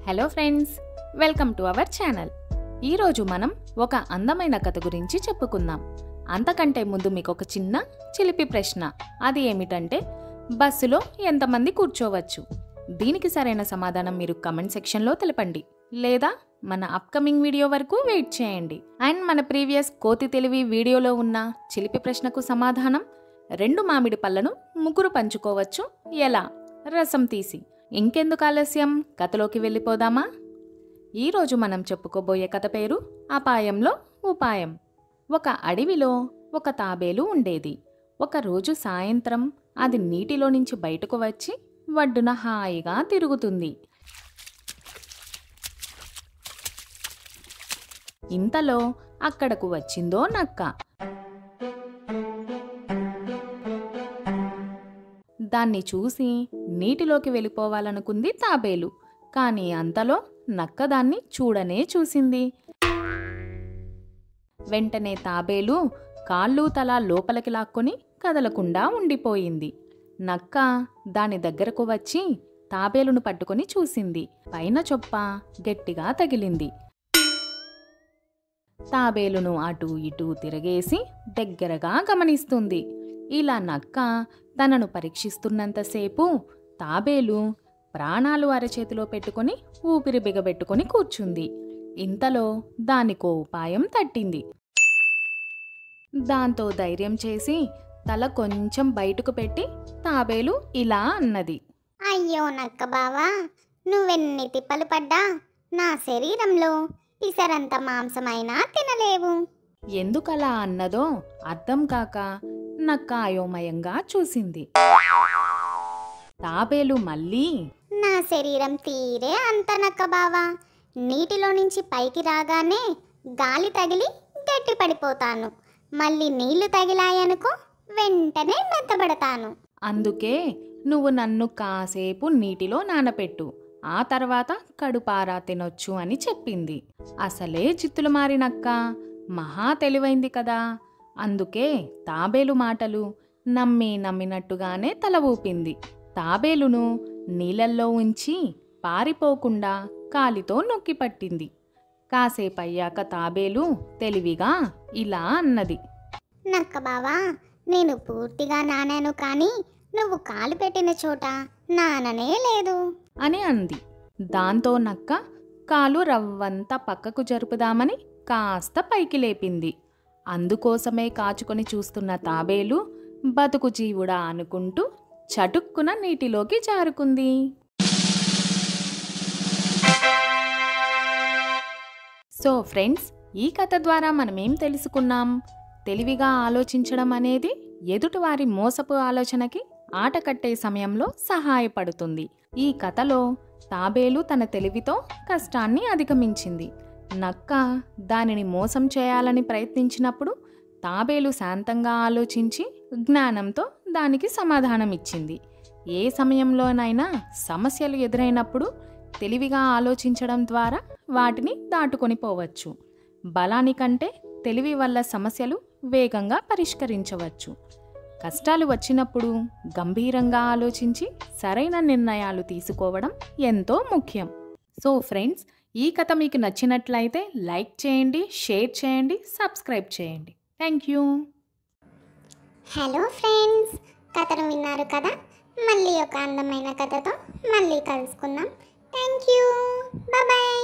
Hello friends, welcome to our channel. ఈరోజు మనం ఒక అందమైన కథ గురించి చెప్పుకుందాం. అంతకంటే ముందు మీకు ఒక చిన్న చిలిపి ప్రశ్న. అది ఏమిటంటే, బస్సులో ఎంతమంది కూర్చోవచ్చు? దీనికి సరైన సమాధానం మీరు కమెంట్ సెక్షన్లో తెలపండి, లేదా మన అప్కమింగ్ వీడియో వరకు వెయిట్ చేయండి. అండ్ మన ప్రీవియస్ కోతి తెలివి వీడియోలో ఉన్న చిలిపి ప్రశ్నకు సమాధానం, 2 మామిడి పళ్ళను ముగ్గురు పంచుకోవచ్చు ఎలా? రసం తీసి. ఇంకెందుకు ఆలస్యం, కథలోకి వెళ్ళిపోదామా? ఈరోజు మనం చెప్పుకోబోయే కథ పేరు అపాయంలో ఉపాయం. ఒక అడవిలో ఒక తాబేలు ఉండేది. ఒకరోజు సాయంత్రం అది నీటిలో నుంచి బయటకు వచ్చి ఒడ్డున హాయిగా తిరుగుతుంది. ఇంతలో అక్కడకు వచ్చిందో నక్క. దాన్ని చూసి నీటిలోకి వెళ్ళిపోవాలనుకుంది తాబేలు. కానీ అంతలో నక్క దాన్ని చూడనే చూసింది. వెంటనే తాబేలు కాళ్ళు తల లోపలికి లాక్కొని కదలకుండా ఉండిపోయింది. నక్క దాని దగ్గరకు వచ్చి తాబేలును పట్టుకొని చూసింది. పైన చొప్ప గట్టిగా తగిలింది. తాబేలును అటూ ఇటూ తిరగేసి దగ్గరగా గమనిస్తుంది. ఇలా నక్క తనను పరీక్షిస్తున్నంతసేపు తాబేలు ప్రాణాలు అరచేతిలో పెట్టుకొని ఊపిరి బిగబెట్టుకొని కూర్చుంది. ఇంతలో దానికో ఉపాయం తట్టింది. దాంతో ధైర్యం చేసి తల కొంచెం బయటకు పెట్టి తాబేలు ఇలా అన్నది. అయ్యో నక్క బావా, నువ్వెన్ని తిప్పలు పడ్డా నా శరీరంలో పిసరంత మాంసమైనా తినలేవు. ఎందుకలా అన్నదో అర్థం కాక నక్క అయోమయంగా చూసింది. తాబేలు మళ్ళీ, నా శరీరం తీరే అంత నక్క బావా, నీటిలో నుంచి పైకి రాగానే గాలి తగిలి గట్టి పడిపోతాను. మళ్ళీ నీళ్లు తగిలాయనుకో వెంటనే మెత్తబడతాను. అందుకే నువ్వు నన్ను కాసేపు నీటిలో నానపెట్టు, ఆ తర్వాత కడుపారా తినొచ్చు అని చెప్పింది. అసలే జిత్తులు మారినక్క మహా తెలివైంది కదా. అందుకే తాబేలు మాటలు నమ్మినట్టుగానే తల ఊపింది. తాబేలును నీళ్ళల్లో ఉంచి పారిపోకుండా కాలితో నొక్కి పట్టింది. కాసేపయ్యాక తాబేలు తెలివిగా ఇలా అన్నది. నక్క బావా, నేను పూర్తిగా నానాను, కానీ నువ్వు కాలు పెట్టిన చోట నాననే లేదు అని అంది. దాంతో నక్క కాలు రవ్వంత పక్కకు జరుపుదామని కాస్త పైకి లేపింది. అందుకోసమే కాచుకొని చూస్తున్న తాబేలు బతుకు జీవుడా అనుకుంటూ చటుక్కున నీటిలోకి జారుకుంది. సో ఫ్రెండ్స్, ఈ కథ ద్వారా మనమేం తెలుసుకున్నాం? తెలివిగా ఆలోచించడం అనేది ఎదుటివారి మోసపు ఆలోచనకి ఆట కట్టే సమయంలో సహాయపడుతుంది. ఈ కథలో తాబేలు తన తెలివితో కష్టాన్ని అధిగమించింది. నక్క దానిని మోసం చేయాలని ప్రయత్నించినప్పుడు తాబేలు శాంతంగా ఆలోచించి జ్ఞానంతో దానికి సమాధానం ఇచ్చింది. ఏ సమయంలోనైనా సమస్యలు ఎదురైనప్పుడు తెలివిగా ఆలోచించడం ద్వారా వాటిని దాటుకొని పోవచ్చు. బలానికంటే తెలివి వల్ల సమస్యలు వేగంగా పరిష్కరించవచ్చు. కష్టాలు వచ్చినప్పుడు గంభీరంగా ఆలోచించి సరైన నిర్ణయాలు తీసుకోవడం ఎంతో ముఖ్యం. సో ఫ్రెండ్స్, ఈ కథ మీకు నచ్చినట్లయితే లైక్ చేయండి, షేర్ చేయండి, సబ్స్క్రైబ్ చేయండి. Thank you. హలో ఫ్రెండ్స్, కథను విన్నారు కదా. మళ్ళీ ఒక అందమైన కథతో మళ్ళీ కలుసుకుందాం. Thank you. బాయ్.